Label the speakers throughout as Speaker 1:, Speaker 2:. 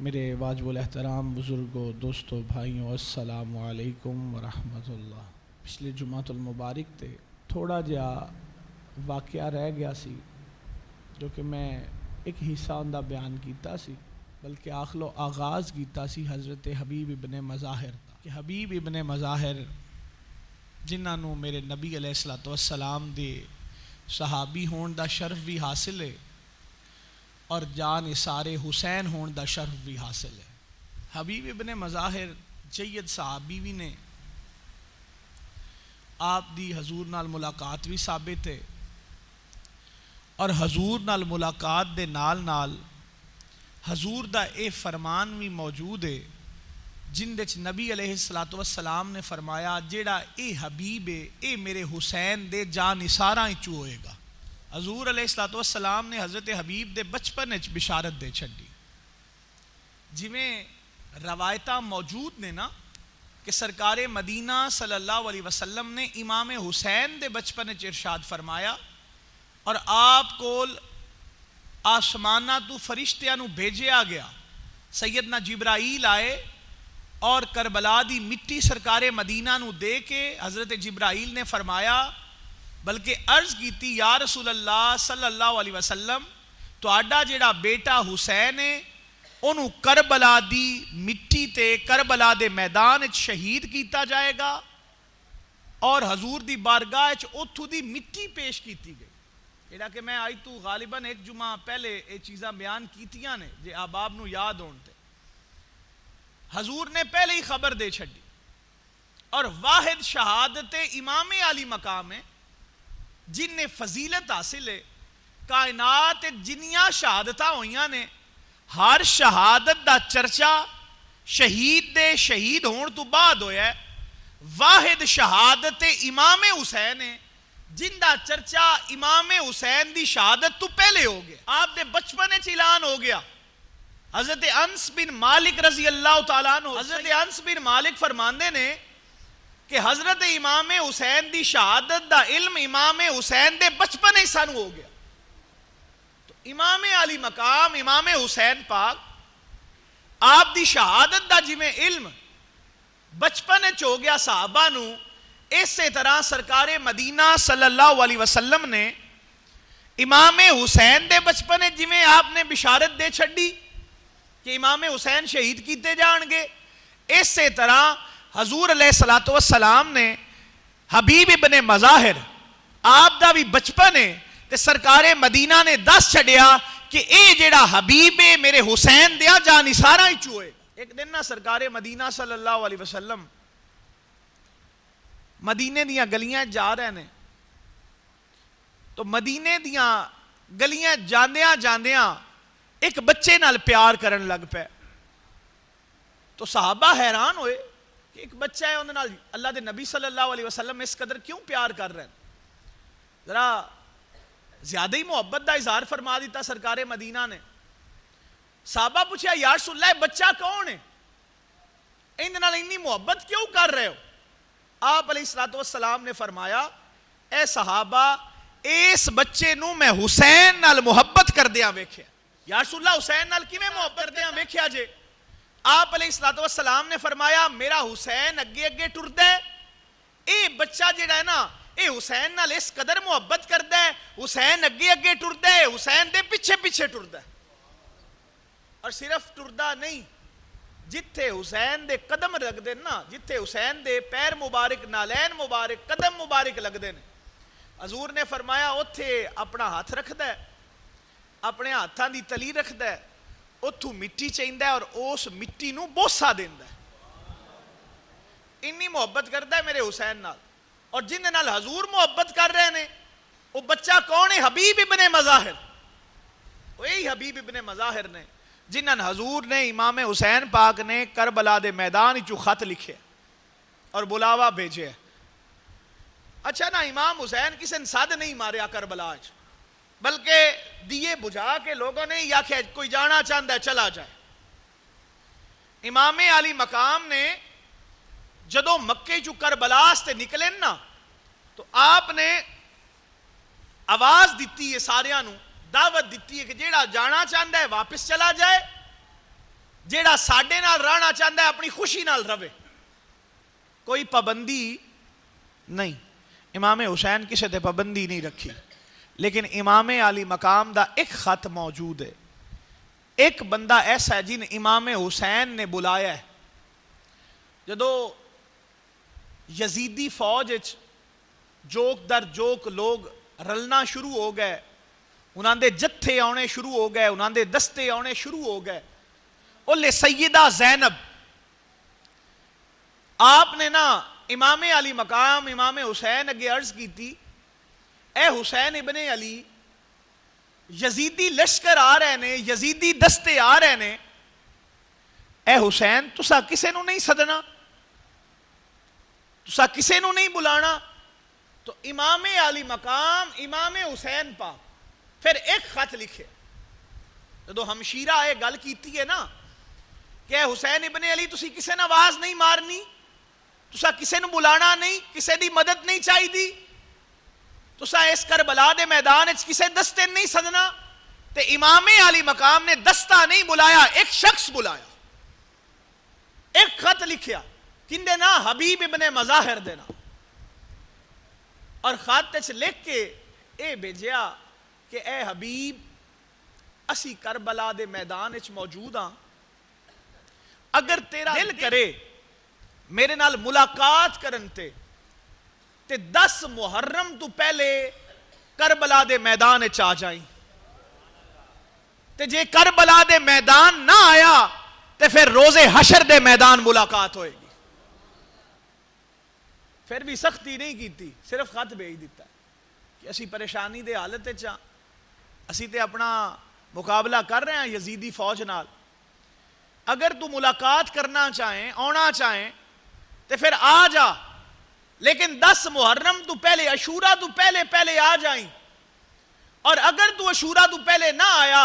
Speaker 1: میرے واجب الاحترام بزرگوں، دوستوں، بھائیوں، السلام علیکم ورحمۃ اللہ۔ پچھلے جمعۃ المبارک تے تھوڑا جہا واقعہ رہ گیا سی جو کہ میں ایک حصہ اندہ بیان کیتا سی، بلکہ آخلو آغاز کیتا سی حضرت حبیب ابن مظاہر دا کہ حبیب ابن مظاہر جنہاں نو میرے نبی علیہ الصلوۃ والسلام دے صحابی ہون دا شرف بھی حاصل ہے اور جان سارے حسین ہون دا شرف بھی حاصل ہے۔ حبیب ابن مظاہر جید صحابی بھی نے، آپ دی حضور نال ملاقات بھی ثابت ہے اور حضور نال ملاقات دے نال نال حضور دا اے فرمان بھی موجود ہے جن دے نبی علیہ الصلوۃ والسلام نے فرمایا جیڑا اے حبیب ہے اے میرے حسین دے جان نثاراں وچوں ہوئے گا۔ حضور علیہ الصلوۃ والسلام نے حضرت حبیب دے بچپن وچ بشارت دے چھڈی، جویں روایتاں موجود نے نا کہ سرکار مدینہ صلی اللہ علیہ وسلم نے امام حسین دے بچپن وچ ارشاد فرمایا اور آپ کول آسمانہ تو فرشتیاں نو بھیجیا گیا، سیدنا جبرائیل آئے اور کربلا دی مٹی سرکار مدینہ نو دے کے حضرت جبرائیل نے فرمایا بلکہ عرض کیتی یا رسول اللہ صلی اللہ علیہ وسلم تہاڈا جیڑا بیٹا حسین ہے انہوں کربلا دی مٹی تے کربلا دے میدان وچ شہید کیتا جائے گا، اور حضور دی بارگاہ وچ اوتھوں دی مٹی پیش کیتی گئی۔ جیڑا کہ میں آئی تو غالباً ایک جمعہ پہلے یہ چیزاں بیان کیتیاں نے جے آباب نو یاد ہون تے حضور نے پہلے ہی خبر دے چھڈی، اور واحد شہادت امام علی مقام ہے جن نے فضیلت حاصل ہے۔ کائنات جنیاں شہادتاں ہوئیاں نے ہر شہادت دا چرچا شہید دے شہید ہون تو بعد ہویا ہے، واحد شہادت امام حسین ہے جن دا چرچا امام حسین دی شہادت تو پہلے ہو گیا، آپ دے بچپن وچ اعلان ہو گیا۔ حضرت انس بن مالک رضی اللہ تعالیٰ عنہ، حضرت انس بن مالک فرماندے نے کہ حضرت امام حسین دی شہادت دا علم امام حسین دے بچپن ہی سانو ہو گیا۔ تو امام علی مقام امام حسین پاک آپ دی شہادت دا جویں علم بچپن وچ ہو گیا صحابہ نو، اسی طرح سرکار مدینہ صلی اللہ علیہ وسلم نے امام حسین دے بچپن جویں آپ نے بشارت دے چھڈی کہ امام حسین شہید کیتے جان گے، اسی طرح حضور علیہ الصلوۃ والسلام نے حبیب ابن مظاہر آپ دا بھی بچپن ہے تے سرکار مدینہ نے دس چھڈیا کہ اے جیڑا حبیب ہے میرے حسین دیا جان نثاراں وچوں ہوئے۔ ایک دن نا سرکار مدینہ صلی اللہ علیہ وسلم مدینے دیاں گلیاں جا رہے ہیں، تو مدینے دیاں گلیاں جاندیاں جاندیاں ایک بچے نال پیار کرن لگ پے، تو صحابہ حیران ہوئے کہ ایک بچہ ہے انہاں نال اللہ دے نبی صلی اللہ علیہ وسلم اس قدر کیوں پیار کر رہے ہیں؟ ذرا زیادہ ہی محبت دا اظہار فرما دیتا سرکار مدینہ نے۔ صحابہ پوچھا یا رسول اللہ بچہ کون ہے، ان نال اتنی محبت کیوں کر رہے ہو؟ آپ علیہ الصلوۃ والسلام نے فرمایا اے صحابہ اس بچے نو میں حسین نال محبت کردیاں ویکھیا۔ یا رسول اللہ حسین نال کیویں محبت کردیاں ویکھیا جے؟ آپ علیہ الصلوۃ والسلام نے فرمایا میرا حسین اگے اگے ٹردا ہے، اے بچہ جڑا ہے نا اے حسین نال اس قدر محبت کردا ہے، حسین اگے اگے ٹردا ہے، حسین دے پیچھے پیچھے ٹردا ہے، اور صرف ٹردا نہیں، جتھے حسین دے قدم لگدے نا، جتھے حسین دے پیر مبارک نالین مبارک قدم مبارک لگدے نے، حضور نے فرمایا اوتھے اپنا ہاتھ رکھدا ہے، اپنے ہاتھاں دی تلی رکھدا ہے، اتھوں مٹی چیندا ہے اور اس مٹی نو بوسا دیندا ہے۔ اتنی محبت کردا ہے میرے حسین نال، اور جن نال حضور محبت کر رہے نے وہ بچہ کون ہے؟ حبیب ابن مظاہر۔ وہی حبیب ابن مظاہر نے جنہاں حضور نے امام حسین پاک نے کربلا دے میدان وچوں خط لکھے اور بلاوا بھیجے۔ اچھا نا امام حسین کسی نے سد نہیں ماریا کربلا وچ، بلکہ دیے بجھا کے لوگوں نے یا کہ کوئی جانا چاہتا ہے چلا جائے۔ امام علی مقام نے جدو مکے چو کربلا سے نکلے نا تو آپ نے آواز دیتی ہے ساریاں نو، دعوت دیتی ہے کہ جیڑا جانا چاہتا ہے واپس چلا جائے، جیڑا ساڈے نال رہنا چاہتا ہے اپنی خوشی نال رہے، کوئی پابندی نہیں۔ امام حسین کسی تے پابندی نہیں رکھی، لیکن امام علی مقام دا ایک خط موجود ہے، ایک بندہ ایسا ہے جن امام حسین نے بلایا ہے۔ جدو یزیدی فوج جوک در جوک لوگ رلنا شروع ہو گئے، انہاں دے جتھے آنے شروع ہو گئے، انہاں دے دستے آنے شروع ہو گئے، اولے سیدہ زینب آپ نے نا امام علی مقام امام حسین اگے عرض کی تھی، اے حسین ابن علی، یزیدی لشکر آ رہے نے، یزیدی دستے آ رہے نے، اے حسین تسا کسے نو نہیں سدنا، تسا کسے نو نہیں بلانا؟ تو امام علی مقام امام حسین پاک پھر ایک خط لکھے، جدو ہمشیرہ آئے گل کیتی ہے نا کہ اے حسین ابن علی تسی کسے نے آواز نہیں مارنی، تسا کسے نو بلانا نہیں، کسے دی مدد نہیں چاہی دی، تسا اس کربلا دے میدان اچ کسے دستے نہیں سدنا، تے امام علی مقام نے دستہ نہیں بلایا، ایک شخص بلایا، ایک خط لکھیا، کندے نا حبیب ابن مظاہر دینا، اور خط اچ لکھ کے اے بھیجیا کہ اے حبیب اسی کربلا دے میدان اچ موجود ہاں، اگر تیرا دل کرے میرے نال ملاقات کرن تے 10 محرم تو پہلے کربلا دے میدان اچ آ جائیں، تے جے کربلا دے میدان نہ آیا تے پھر روز حشر دے میدان ملاقات ہوئے گی۔ پھر بھی سختی نہیں کیتی، صرف خط بھیج دیتا ہے کہ اسی پریشانی دے حالت چاہ، اسی تے اپنا مقابلہ کر رہے ہیں یزیدی فوج نال، اگر تو ملاقات کرنا چاہیں آنا چاہیں تو پھر آ جا، لیکن 10 محرم تو پہلے عاشورہ تو پہلے آ جائیں، اور اگر تو عاشورہ تو پہلے نہ آیا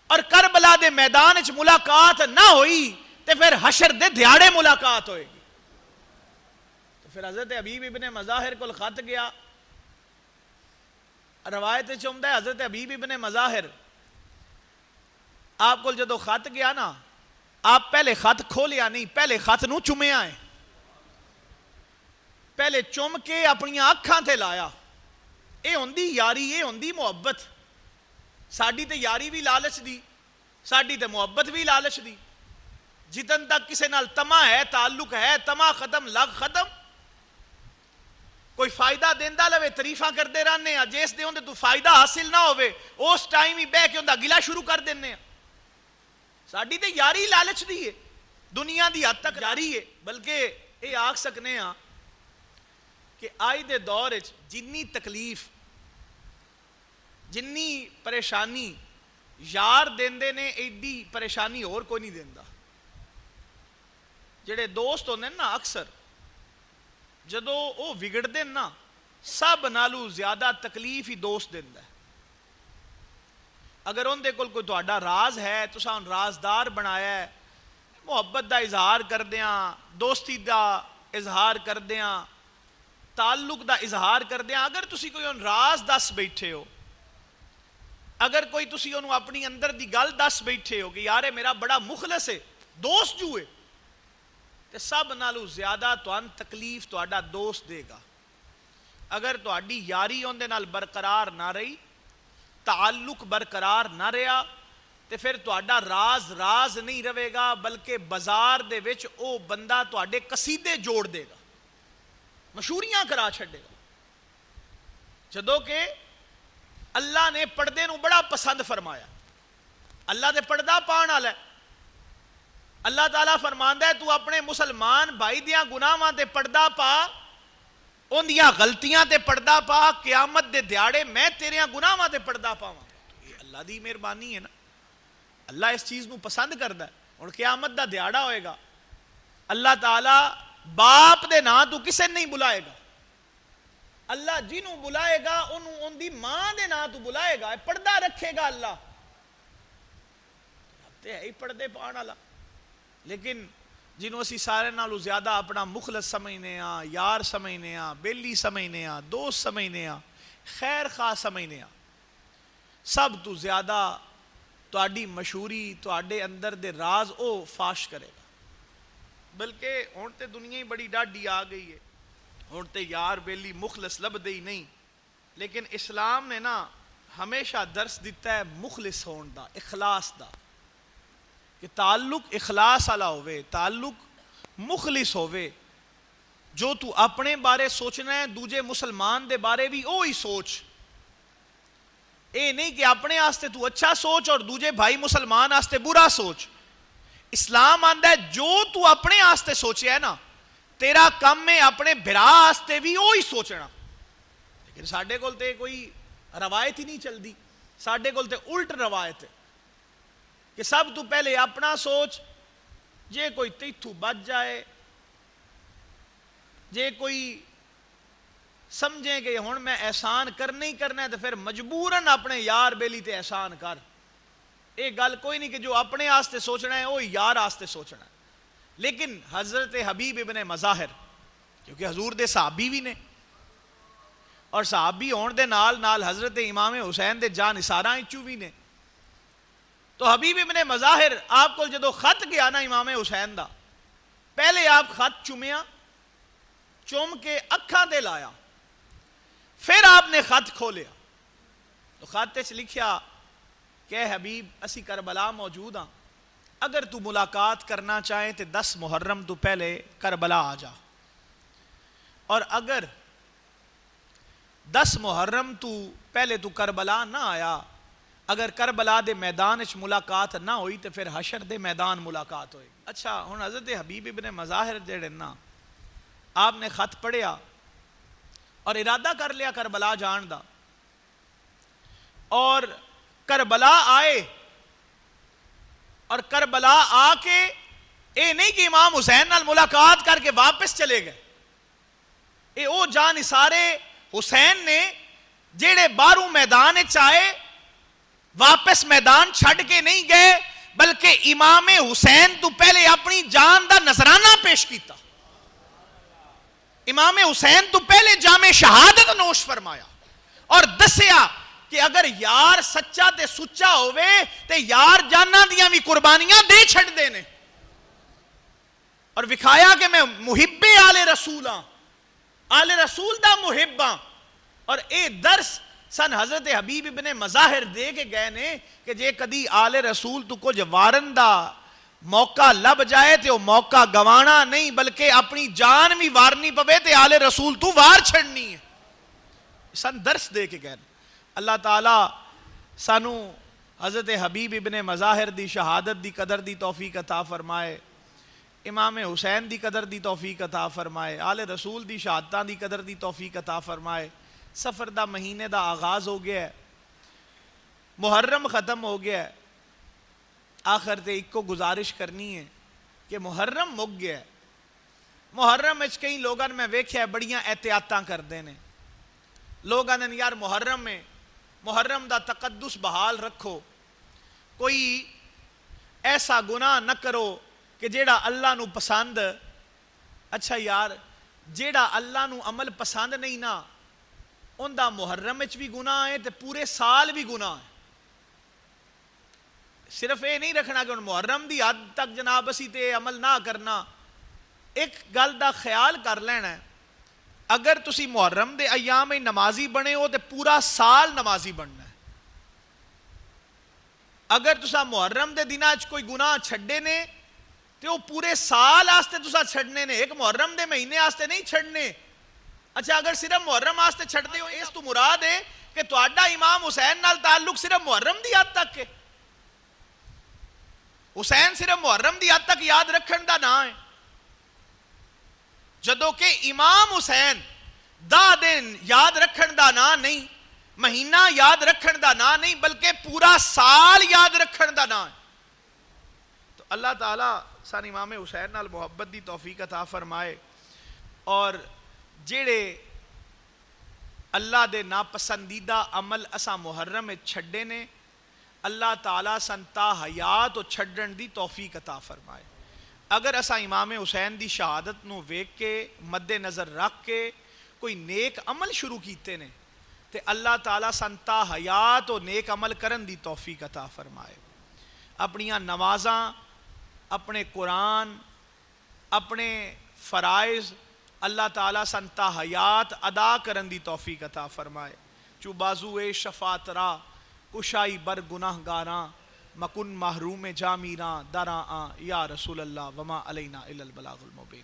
Speaker 1: اور کربلا دے میدان اچ ملاقات نہ ہوئی تو پھر حشر دے دیہاڑے ملاقات ہوئے گی۔ تو پھر حضرت حبیب ابن مظاہر کو خط گیا، روایت چاہتا ہے حضرت حبیب ابن مظاہر آپ کو جدو خط گیا نا، آپ پہلے خط کھولیا نہیں، پہلے خط نو چومیا ہے، پہلے چوم کے اپنی آنکھاں تے لایا، اے ہوندی یاری، اے ہوندی محبت، ساڈی تے یاری بھی لالچ دی، ساڈی تے محبت بھی لالچ دی، جتن تک کسے نال تما ہے، تعلق ہے، تما ختم لگ ختم، کوئی فائدہ دیندہ لوے تریفاں کردے رہنے ہیں، جیس دے ہوندے تو فائدہ حاصل نہ ہوئے اس ٹائم ہی بے کے ہوندہ گلہ شروع کر دینے ہیں۔ ساڈی تے یاری لالچ دی ہے، دنیا دی حد تک یاری ہے، بلکہ اے آکھ سکنے ہیں کہ آئی دے دور جنی تکلیف جنی پریشانی یار دیندے نے ایڈی پریشانی اور کوئی نہیں دیندہ۔ جڑے دوست ہوندے نا اکثر جدو وہ وگڑ دیں نا، سب نالو زیادہ تکلیف ہی دوست دیندہ ہے۔ اگر ان دے کول کوئی تہاڈا راز ہے، تساں ان رازدار بنایا ہے، محبت دا اظہار کر دیاں، دوستی دا اظہار کر دیاں، تعلق دا اظہار کر دیاں، اگر تسی کوئی ان راز دس بیٹھے ہو، اگر کوئی تسی انہوں اپنی اندر دی گل دس بیٹھے ہو کہ یارے میرا بڑا مخلص ہے، دوست جو ہے، تے سب نالو زیادہ توان تکلیف تہاڈا دوست دے گا۔ اگر تہاڈی یاری ان دے نال برقرار نہ رہی، تعلق برقرار نہ رہا، تے پھر تہاڈا راز نہیں رہے گا، بلکہ بازار دے وچ او بندہ تہاڈے قصیدے جوڑ دے گا، مشہوریاں کرا چھڑے گا۔ جدو کہ اللہ نے پردے نو بڑا پسند فرمایا، اللہ دے پردہ پان والا ہے، اللہ تعالیٰ فرماندا ہے تو اپنے مسلمان بھائی دیاں گناہاں تے پردہ پا، ان دیاں غلطیاں تے پردہ پا، قیامت دے دیاڑے میں تیریاں گناہاں تے پردہ پاواں۔ یہ اللہ دی مہربانی ہے نا، اللہ اس چیز نو پسند کردا ہے۔ اور قیامت دا دیاڑا ہوئے گا، اللہ تعالیٰ باپ دے نا تو کسے نہیں بلائے گا، اللہ جنہوں بلائے گا انہوں ان دی ماں دے نا تو بلائے گا، پردہ رکھے گا اللہ، تے ہے ہی پردے پان والا۔ لیکن جنہوں اسی سارے نالو زیادہ اپنا مخلص سمجھنے ہاں، یار سمجھنے ہاں، بیلی سمجھنے ہاں، دوست سمجھنے ہاں، خیر خواہ سمجھنے ہاں، سب تو زیادہ تہاڈی مشہوری تہاڈے اندر دے راز او فاش کرے گا. بلکہ ہن تے دنیا ہی بڑی ڈاڈی آ گئی ہے, ہن تے یار بیلی مخلص لبدے ہی نہیں. لیکن اسلام نے نا ہمیشہ درس دیتا ہے مخلص ہون دا, اخلاص دا, کہ تعلق اخلاص والا ہوئے, تعلق مخلص ہوئے. جو تو اپنے بارے سوچنا ہے دوجے مسلمان دے بارے بھی اوہی سوچ. اے نہیں کہ اپنے آستے تو اچھا سوچ اور دوجے بھائی مسلمان آستے برا سوچ. اسلام آندا ہے جو تو اپنے آستے سوچے ہے نا, تیرا کم ہے اپنے بھرا آستے بھی اوہی سوچنا. لیکن ساڈے کول تے کوئی روایت ہی نہیں چل دی, ساڈے کول تے الٹ روایت ہے کہ سب تو پہلے اپنا سوچ, جے کوئی تیتھو بچ جائے, جے کوئی سمجھیں کہ ہن میں احسان کرنا ہی کرنا ہے تو پھر مجبوراً اپنے یار بیلی تے احسان کر. ایک گل کوئی نہیں کہ جو اپنے آستے سوچنا ہے وہ یار آستے سوچنا ہے. لیکن حضرت حبیب ابن مظاہر, کیونکہ حضور دے صحابی بھی نے اور صحابی ہون دے نال نال حضرت امام حسین دے جان نثاراں وچوں بھی نے, تو حبیب ابن مظاہر آپ کو جدو خط گیا نا امام حسین دا, پہلے آپ خط چومیا, چوم کے اکھاں تے لایا, پھر آپ نے خط کھولیا تو خط وچ لکھیا کہ اے حبیب اسی کربلا موجود ہاں, اگر تو ملاقات کرنا چاہے تو 10 محرم تو پہلے کربلا آ جا, اور اگر 10 محرم تو پہلے تو کربلا نہ آیا, اگر کربلا دے میدان وچ ملاقات نہ ہوئی تو پھر حشر دے میدان ملاقات ہوئے. اچھا ہن حضرت حبیب ابن مظاہر جڑے نا, آپ نے خط پڑھیا اور ارادہ کر لیا کربلا جان دا, اور کربلا آئے, اور کربلا آ کے اے نہیں کہ امام حسین نال ملاقات کر کے واپس چلے گئے, اے او جان سارے حسین نے جیڑے باہروں میدان چاہے واپس میدان چھڑ کے نہیں گئے, بلکہ امام حسین تو پہلے اپنی جان دا نذرانہ پیش کیتا. امام حسین تو پہلے جام شہادت نوش فرمایا اور دسیا کہ اگر یار سچا تے سچا ہوئے تے یار جانا دیاں بھی قربانیاں دے چھڑ دینے, اور وکھایا کہ میں محب آل رسول ہاں, آل رسول دا محب ہاں. اور اے درس سن حضرت حبیب ابن مظاہر دے کے گئے نے کہ جے کدی آل رسول تو کچھ وارن دا موقع لب جائے تے وہ موقع گوانا نہیں, بلکہ اپنی جان بھی وارنی پوے تے آل رسول تو وار چھڑنی ہے. سن درس دے کے گئے. اللہ تعالیٰ سانو حضرت حبیب ابن مظاہر دی شہادت دی قدر دی توفیق عطا فرمائے, امام حسین دی قدر دی توفیق عطا فرمائے, آل رسول دی شہادتاں دی قدر دی توفیق عطا فرمائے. سفر دا مہینے دا آغاز ہو گیا ہے, محرم ختم ہو گیا ہے, آخر تے ایک کو گزارش کرنی ہے کہ محرم مک گیا ہے. محرم وچ کئی لوگاں میں ویکھیا ہے بڑیاں احتیاطاں کردے نے. لوگاں نے یار محرم میں محرم دا تقدس بحال رکھو, کوئی ایسا گناہ نہ کرو کہ جیڑا اللہ نو پسند. اچھا یار جیڑا اللہ نو عمل پسند نہیں نا, ان دا محرم وچ بھی گناہ ہے تے پورے سال بھی گناہ ہے. صرف یہ نہیں رکھنا کہ محرم دی حد تک جناب اسی تے عمل نہ کرنا. ایک گل دا خیال کر لینا ہے, اگر تسی محرم دے ایام میں نمازی بنے ہو تے پورا سال نمازی بننا ہے. اگر تسا محرم دے دنہ اچ کوئی گناہ چھڑے نے تے وہ پورے سال آستے تسا چھڑنے نے, ایک محرم دے مہینے آستے نہیں چھڑنے. اچھا اگر صرف محرم آستے چھڑتے ہو, اس تو مراد ہے کہ تہاڈا امام حسین نال تعلق صرف محرم دی حد تک ہے. حسین صرف محرم دی حد تک یاد رکھن دا نہ ہے, جدو کہ امام حسین دا دن یاد رکھن دا نا نہیں, مہینہ یاد رکھن دا نا نہیں, بلکہ پورا سال یاد رکھن دا نا ہے. تو اللہ تعالیٰ سان امام حسین نال محبت دی توفیق عطا فرمائے, اور جیڑے اللہ دے ناپسندیدہ عمل اسا محرم میں چھڑے نے, اللہ تعالیٰ سن تا حیات و چھڑن دی توفیق عطا فرمائے. اگر اسا امام حسین دی شہادت نو ویکھ کے مد نظر رکھ کے کوئی نیک عمل شروع کیتے نے تے اللہ تعالیٰ سن تا حیات و نیک عمل کرن دی توفیق عطا فرمائے. اپنیاں نمازاں، اپنے قرآن، اپنے فرائض اللہ تعالیٰ سنتا حیات ادا کرن دی توفیق عطا فرمائے. چو بازوے شفاعت را کشائی بر گناہ گاراں، مکن محروم جامیراں دراں آں یا رسول اللہ وما علینا الا البلاغ المبین.